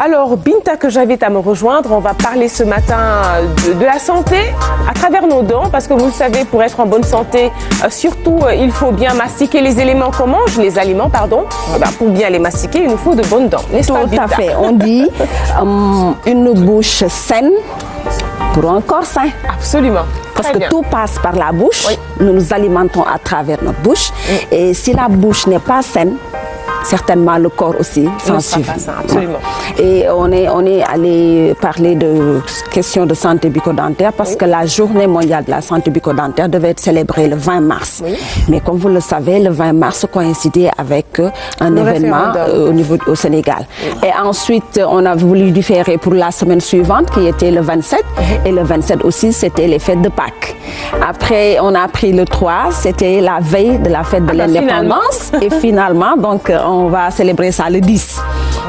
Alors, Binta, que j'invite à me rejoindre, on va parler ce matin de la santé à travers nos dents, parce que vous le savez, pour être en bonne santé, surtout, il faut bien mastiquer les éléments qu'on mange, les aliments, pardon. Pour bien les mastiquer, il nous faut de bonnes dents. Tout à fait. On dit une bouche saine pour un corps sain. Absolument. Parce que tout passe par la bouche. Oui. Nous nous alimentons à travers notre bouche. Oui. Et si la bouche n'est pas saine, certainement le corps aussi s'en suit. Absolument. Et on est allé parler de questions de santé bucco-dentaire parce que la journée mondiale de la santé bucco-dentaire devait être célébrée le 20 mars. Oui. Mais comme vous le savez, le 20 mars coïncidait avec un événement au Sénégal. Oui. Et ensuite, on a voulu différer pour la semaine suivante qui était le 27. Et le 27 aussi, c'était les fêtes de Pâques. Après, on a pris le 3, c'était la veille de la fête de l'indépendance. Et finalement, donc, on va célébrer ça le 10.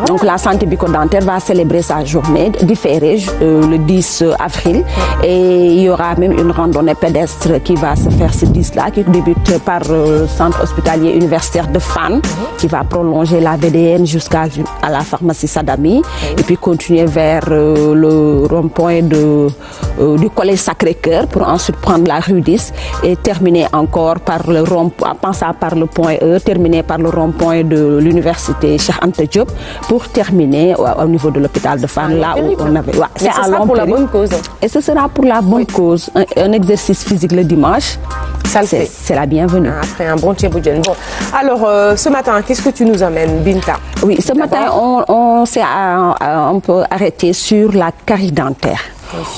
Donc la santé bucco-dentaire va célébrer sa journée différée le 10 avril. Et il y aura même une randonnée pédestre qui va se faire ce 10-là, qui débute par le centre hospitalier universitaire de Fann, qui va prolonger la VDN jusqu'à la pharmacie Sadami, et puis continuer vers le rond-point du collège Sacré-Cœur pour ensuite prendre la rue 10 et terminer encore par le rond-point, en passant par le point E, terminer par le rond-point de l'université Cheikh Anta Diop pour terminer au niveau de l'hôpital de Fann, là où on avait... Ouais, c'est à long pour la bonne cause. Et ce sera pour la bonne cause. Un exercice physique le dimanche, c'est la bienvenue. Après un bon tchéboujen. Bon. Alors, ce matin, qu'est-ce que tu nous amènes, Binta? Oui, ce matin, on s'est un peu arrêté sur la carie dentaire.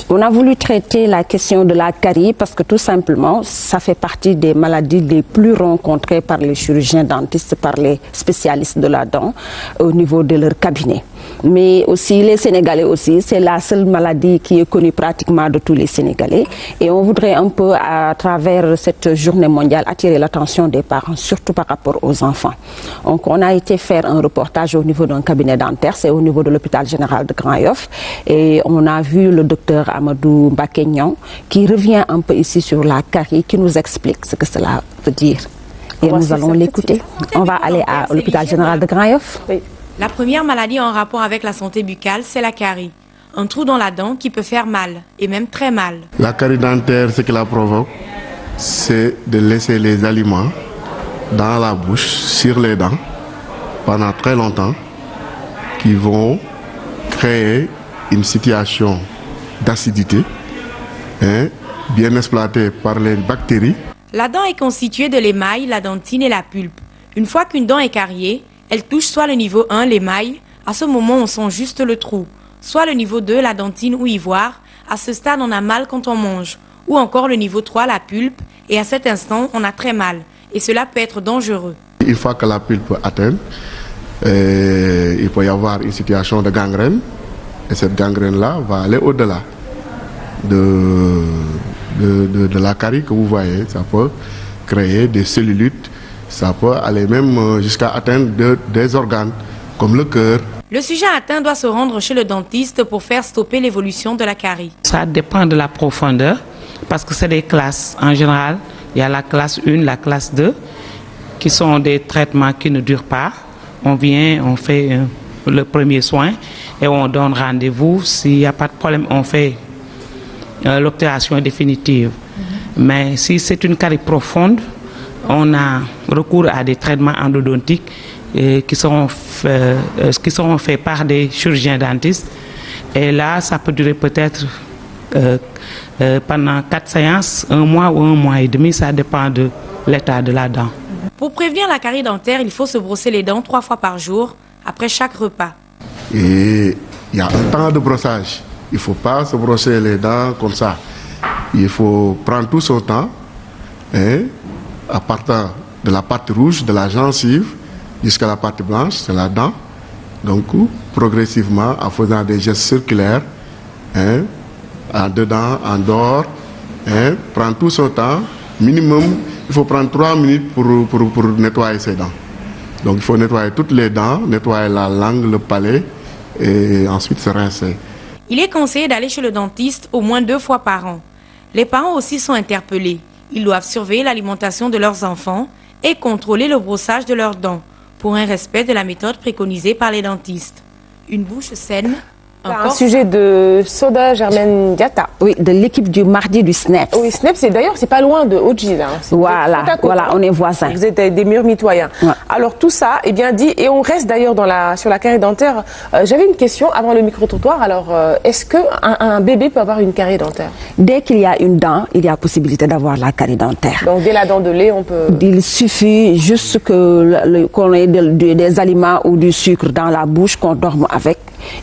On a voulu traiter la question de la carie parce que tout simplement, ça fait partie des maladies les plus rencontrées par les chirurgiens dentistes, par les spécialistes de la dent au niveau de leur cabinet. Mais aussi, les Sénégalais aussi, c'est la seule maladie qui est connue pratiquement de tous les Sénégalais. Et on voudrait un peu, à travers cette journée mondiale, attirer l'attention des parents, surtout par rapport aux enfants. Donc, on a été faire un reportage au niveau d'un cabinet dentaire, c'est au niveau de l'hôpital général de Grand Yoff. Et on a vu le docteur Amadou Mbaké-Niang qui revient un peu ici sur la carie, qui nous explique ce que cela veut dire. Et nous allons l'écouter. On va aller à l'hôpital général de Grand Yoff. Oui. La première maladie en rapport avec la santé buccale, c'est la carie. Un trou dans la dent qui peut faire mal, et même très mal. La carie dentaire, ce qui la provoque, c'est de laisser les aliments dans la bouche, sur les dents, pendant très longtemps, qui vont créer une situation d'acidité, bien exploitée par les bactéries. La dent est constituée de l'émail, la dentine et la pulpe. Une fois qu'une dent est cariée, elle touche soit le niveau 1, l'émail, à ce moment on sent juste le trou, soit le niveau 2, la dentine ou ivoire, à ce stade on a mal quand on mange, ou encore le niveau 3, la pulpe, et à cet instant on a très mal, et cela peut être dangereux. Une fois que la pulpe atteint, il peut y avoir une situation de gangrène, et cette gangrène-là va aller au-delà de la carie que vous voyez. Ça peut créer des cellulites. Ça peut aller même jusqu'à atteindre des organes, comme le cœur. Le sujet atteint doit se rendre chez le dentiste pour faire stopper l'évolution de la carie. Ça dépend de la profondeur, parce que c'est des classes. En général, il y a la classe 1, la classe 2, qui sont des traitements qui ne durent pas. On vient, on fait le premier soin et on donne rendez-vous. S'il n'y a pas de problème, on fait l'opération définitive. Mais si c'est une carie profonde, on a recours à des traitements endodontiques qui seront faits par des chirurgiens dentistes. Et là, ça peut durer peut-être pendant 4 séances, 1 mois ou 1 mois et demi, ça dépend de l'état de la dent. Pour prévenir la carie dentaire, il faut se brosser les dents 3 fois par jour, après chaque repas. Et il y a un temps de brossage. Il ne faut pas se brosser les dents comme ça. Il faut prendre tout son temps, à partir de la partie rouge de la gencive jusqu'à la partie blanche, c'est la dent. Donc, progressivement, en faisant des gestes circulaires, en dedans, en dehors, prendre tout son temps. Minimum, il faut prendre 3 minutes pour nettoyer ses dents. Donc, il faut nettoyer toutes les dents, nettoyer la langue, le palais, et ensuite se rincer. Il est conseillé d'aller chez le dentiste au moins 2 fois par an. Les parents aussi sont interpellés. Ils doivent surveiller l'alimentation de leurs enfants et contrôler le brossage de leurs dents pour un respect de la méthode préconisée par les dentistes. une bouche saine. Un sujet de Soda Germaine Diatta. Oui, de l'équipe du mardi du SNEPS. Oui, SNEPS, d'ailleurs, c'est pas loin de Oji, là. Voilà, on est voisins. Vous êtes des murs mitoyens. Ouais. Alors, tout ça est bien dit. Et on reste d'ailleurs sur la carie dentaire. J'avais une question avant le micro-trottoir. Alors, est-ce qu'un bébé peut avoir une carie dentaire? Dès qu'il y a une dent, il y a possibilité d'avoir la carie dentaire. Donc, dès la dent de lait, on peut... Il suffit juste qu'on ait des aliments ou du sucre dans la bouche, qu'on dorme avec,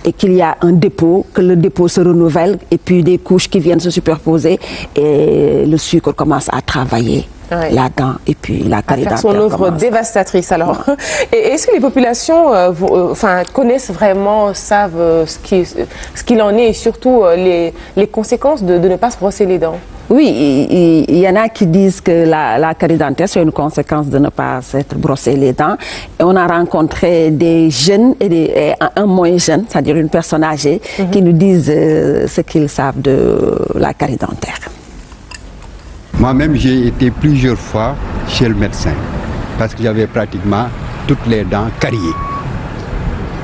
et qu'il y a un dépôt, que le dépôt se renouvelle et puis des couches qui viennent se superposer et le sucre commence à travailler la dent et puis la carie dentaire son œuvre dévastatrice alors. Ouais. Et est-ce que les populations connaissent vraiment, savent ce qu'il en est et surtout les conséquences de ne pas se brosser les dents? Oui, il y en a qui disent que la carie dentaire, c'est une conséquence de ne pas s'être brossé les dents. Et on a rencontré des jeunes et un moins jeune, c'est-à-dire une personne âgée, qui nous disent ce qu'ils savent de la carie dentaire. Moi-même, j'ai été plusieurs fois chez le médecin parce que j'avais pratiquement toutes les dents cariées.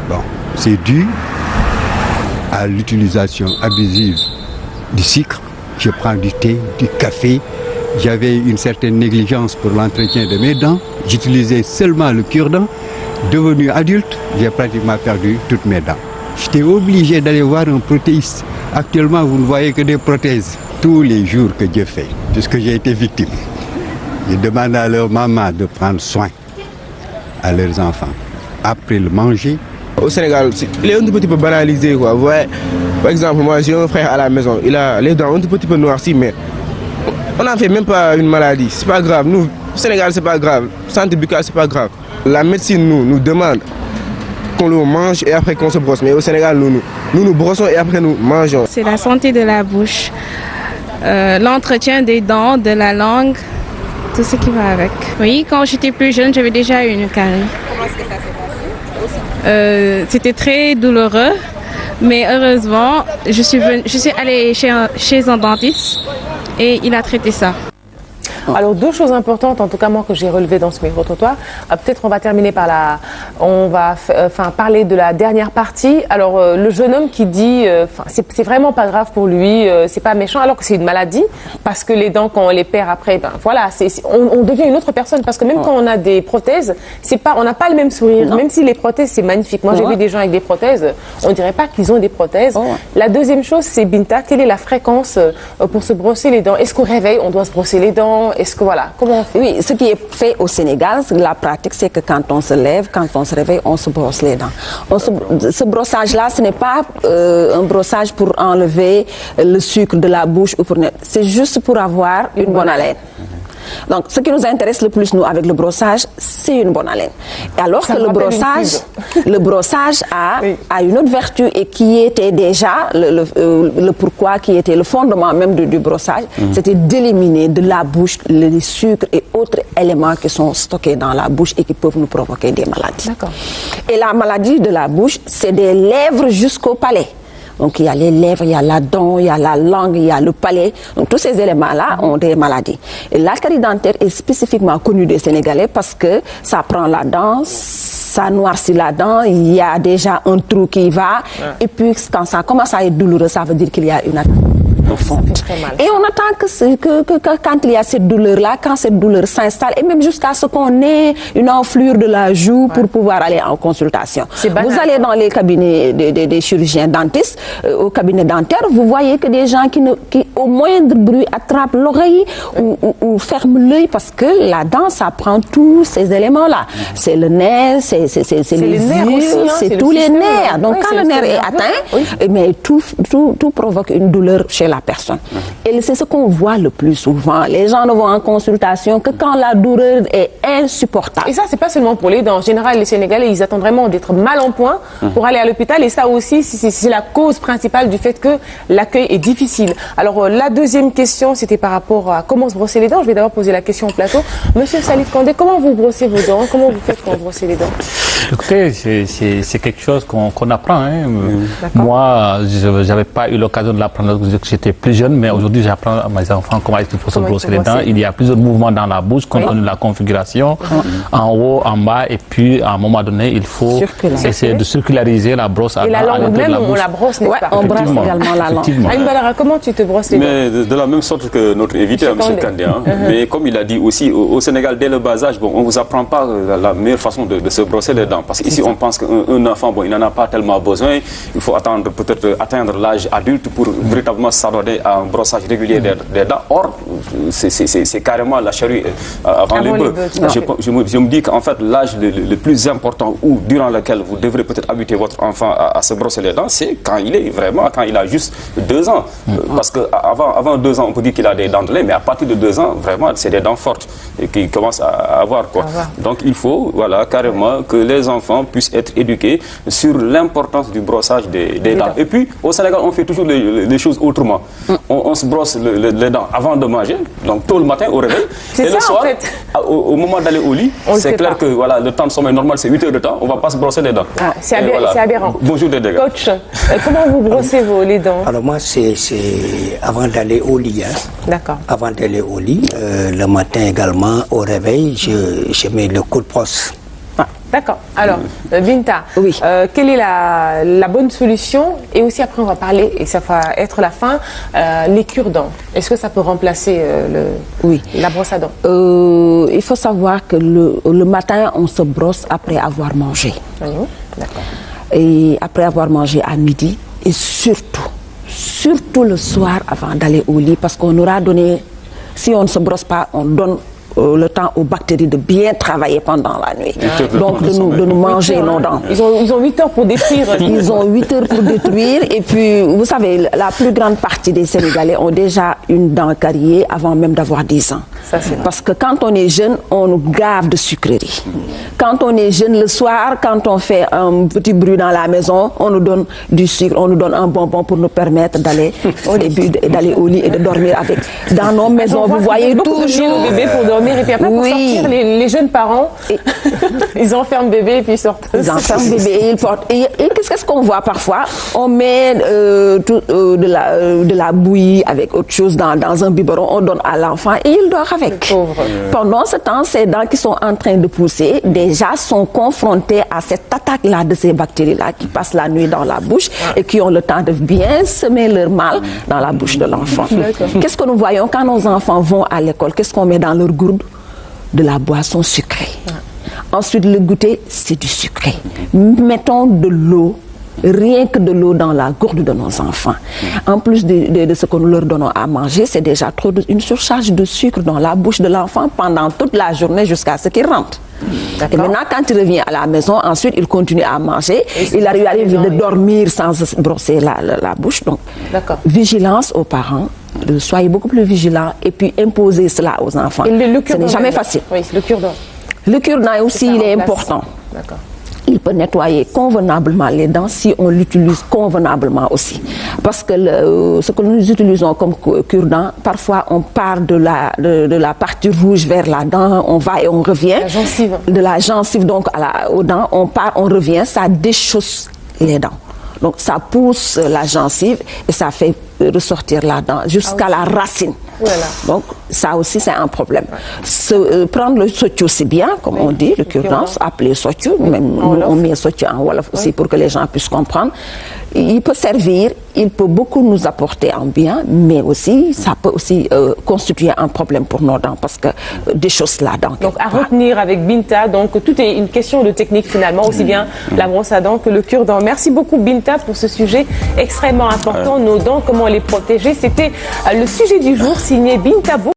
Bon, c'est dû à l'utilisation abusive du sucre. Je prends du thé, du café. J'avais une certaine négligence pour l'entretien de mes dents. J'utilisais seulement le cure-dent. Devenu adulte, j'ai pratiquement perdu toutes mes dents. J'étais obligé d'aller voir un prothésiste. Actuellement, vous ne voyez que des prothèses. Tous les jours que Dieu fait, puisque j'ai été victime, je demande à leur maman de prendre soin à leurs enfants. Après le manger. Au Sénégal, il est un petit peu banalisé, quoi. Vous voyez, par exemple, moi j'ai un frère à la maison, il a les dents un petit peu noircies, mais on n'en fait même pas une maladie. C'est pas grave. Nous, au Sénégal, c'est pas grave. Santé buccale, c'est pas grave. La médecine nous demande qu'on le mange et après qu'on se brosse. Mais au Sénégal, nous brossons et après nous mangeons. C'est la santé de la bouche, l'entretien des dents, de la langue, tout ce qui va avec. Oui, quand j'étais plus jeune, j'avais déjà eu une carie. Comment est-ce que ça s'est passé? C'était très douloureux, mais heureusement, je suis allée chez un dentiste et il a traité ça. Alors, deux choses importantes, en tout cas moi, que j'ai relevées dans ce micro-trottoir. Peut-être on va terminer par on va parler de la dernière partie. Alors, le jeune homme qui dit, c'est vraiment pas grave pour lui, c'est pas méchant, alors que c'est une maladie, parce que les dents, quand on les perd après, voilà, on devient une autre personne, parce que même quand on a des prothèses, on n'a pas le même sourire, même si les prothèses, c'est magnifique. Moi, j'ai vu des gens avec des prothèses, on dirait pas qu'ils ont des prothèses. La deuxième chose, c'est, Binta, quelle est la fréquence pour se brosser les dents? Est-ce qu'au réveil, on doit se brosser les dents? Est-ce que voilà, comment on fait? Oui, ce qui est fait au Sénégal, la pratique, c'est que quand on se lève, quand on se réveille, on se brosse les dents. Ce brossage-là, ce n'est pas un brossage pour enlever le sucre de la bouche ou c'est juste pour avoir une bonne haleine. Donc, ce qui nous intéresse le plus, nous, avec le brossage, c'est une bonne haleine. Et alors que le brossage a une autre vertu et qui était déjà le pourquoi, qui était le fondement même du brossage, c'était d'éliminer de la bouche les sucres et autres éléments qui sont stockés dans la bouche et qui peuvent nous provoquer des maladies. Et la maladie de la bouche, c'est des lèvres jusqu'au palais. Donc il y a les lèvres, il y a la dent, il y a la langue, il y a le palais. Donc tous ces éléments-là ont des maladies. Et la carie dentaire est spécifiquement connue des Sénégalais parce que ça prend la dent, ça noircit la dent, il y a déjà un trou qui va. Et puis quand ça commence à être douloureux, ça veut dire qu'il y a une attaque profonde. Et on attend que quand il y a cette douleur-là, quand cette douleur s'installe, et même jusqu'à ce qu'on ait une enflure de la joue pour pouvoir aller en consultation. Vous allez dans les cabinets des chirurgiens dentistes, au cabinet dentaire, vous voyez que des gens qui au moindre bruit attrapent l'oreille ou ferment l'œil parce que la dent, ça prend tous ces éléments-là. C'est le nerf, c'est les yeux, c'est tous les nerfs. Donc quand le nerf est atteint, mais tout provoque une douleur chez la personne. Et c'est ce qu'on voit le plus souvent. Les gens ne vont en consultation que quand la douleur est insupportable. Et ça, c'est pas seulement pour les dents. En général, les Sénégalais, ils attendent vraiment d'être mal en point pour aller à l'hôpital. Et ça aussi, c'est la cause principale du fait que l'accueil est difficile. Alors, la deuxième question, c'était par rapport à comment se brosser les dents. Je vais d'abord poser la question au plateau. Monsieur Salif Kandé, comment vous brossez vos dents? Comment vous faites quand vous brossez les dents? Écoutez, c'est quelque chose qu'on apprend. Hein. Moi, je n'avais pas eu l'occasion de l'apprendre lorsque j'étais plus jeune, mais aujourd'hui, j'apprends à mes enfants comment il faut se brosser les dents. Il y a plusieurs mouvements dans la bouche, compte tenu de la configuration, en haut, en bas, et puis à un moment donné, il faut essayer de circulariser la brosse à la langue même, on la brosse, n'est-ce pas? On brosse également la langue. Aïn Badara, comment tu te brosses les dents? Mais de la même sorte que notre invité, M. Kandé. Mais comme il a dit aussi, au Sénégal, dès le bas âge, on ne vous apprend pas la meilleure façon de se brosser les dents. Parce qu'ici, on pense qu'un enfant, il n'en a pas tellement besoin. Il faut attendre peut-être atteindre l'âge adulte pour véritablement s'adonner à un brossage régulier des dents. Or, c'est carrément la charrue avant les bœufs. Je me dis qu'en fait, l'âge le plus important ou durant lequel vous devrez peut-être habituer votre enfant à se brosser les dents, c'est quand il a juste 2 ans. Parce qu'avant 2 ans, on peut dire qu'il a des dents de lait, mais à partir de 2 ans, vraiment, c'est des dents fortes et qu'il commence à avoir. Donc, il faut, voilà, carrément, que les enfants puissent être éduqués sur l'importance du brossage des dents. Et puis, au Sénégal, on fait toujours les choses autrement. On se brosse les dents avant de manger, donc tôt le matin au réveil. Et le soir, au moment d'aller au lit, c'est clair que voilà, le temps de sommeil normal, c'est 8 heures de temps. On ne va pas se brosser les dents. C'est aberrant. Bonjour des dégâts. Coach, comment vous brossez les dents? Alors moi, c'est avant d'aller au lit. D'accord. Avant d'aller au lit, le matin également, au réveil, je mets le coup de brosse. D'accord. Alors, Binta, quelle est la bonne solution? Et aussi après, on va parler, et ça va être la fin, les cure-dents. Est-ce que ça peut remplacer la brosse à dents? Il faut savoir que le matin, on se brosse après avoir mangé. D'accord. Et après avoir mangé à midi, et surtout le soir avant d'aller au lit, parce qu'on aura donné, si on ne se brosse pas, on donne le temps aux bactéries de bien travailler pendant la nuit. Donc de nous manger nos dents. Ils ont 8 heures pour détruire. Ils ont 8 heures pour détruire. Et puis, vous savez, la plus grande partie des Sénégalais ont déjà une dent cariée avant même d'avoir 10 ans. Ça, parce que quand on est jeune, on nous gave de sucreries. Quand on est jeune le soir, quand on fait un petit bruit dans la maison, on nous donne du sucre, on nous donne un bonbon pour nous permettre d'aller au lit et de dormir avec. Dans nos maisons, vous voyez toujours... bébé pour dormir. Et puis après, pour sortir, les jeunes parents, ils enferment bébé et puis ils sortent. Ils enferment bébé et ils portent. Et qu'est-ce qu'on voit parfois? On met de la bouillie avec autre chose dans un biberon, on donne à l'enfant et il dort avec. Pendant ce temps, ces dents qui sont en train de pousser, déjà sont confrontées à cette attaque-là de ces bactéries-là qui passent la nuit dans la bouche et qui ont le temps de bien semer leur mal dans la bouche de l'enfant. Qu'est-ce que nous voyons quand nos enfants vont à l'école? Qu'est-ce qu'on met dans leur gourde? De la boisson sucrée. Ensuite, le goûter, c'est du sucré. Mettons de l'eau, rien que de l'eau dans la gourde de nos enfants. En plus de ce que nous leur donnons à manger, c'est déjà une surcharge de sucre dans la bouche de l'enfant pendant toute la journée jusqu'à ce qu'il rentre. Et maintenant, quand il revient à la maison, ensuite, il continue à manger. Il arrive de dormir sans se brosser la bouche. Donc, vigilance aux parents. Soyez beaucoup plus vigilants et puis imposez cela aux enfants. Ce n'est jamais facile. Oui, le cure-dent. Le cure-dent aussi, il est important. D'accord. Il peut nettoyer convenablement les dents si on l'utilise convenablement aussi. Parce que ce que nous utilisons comme cure-dent, parfois on part de la partie rouge vers la dent, on va et on revient. La gencive. De la gencive donc aux dents, on part, on revient, ça déchausse les dents. Donc ça pousse la gencive et ça fait ressortir la dent jusqu'à la racine. Voilà. Donc ça aussi c'est un problème. Prendre le sotio c'est bien, comme on dit, le cure-dent, appeler sotio, même on met sotio en wolof aussi pour que les gens puissent comprendre. Il peut servir, il peut beaucoup nous apporter en bien, mais aussi ça peut aussi constituer un problème pour nos dents parce que déchausse la dent. Donc à retenir avec Binta, donc tout est une question de technique finalement, aussi bien la brosse à dents que le cure-dent. Merci beaucoup Binta pour ce sujet extrêmement important, nos dents, comment les protéger. C'était le sujet du jour signé Binta.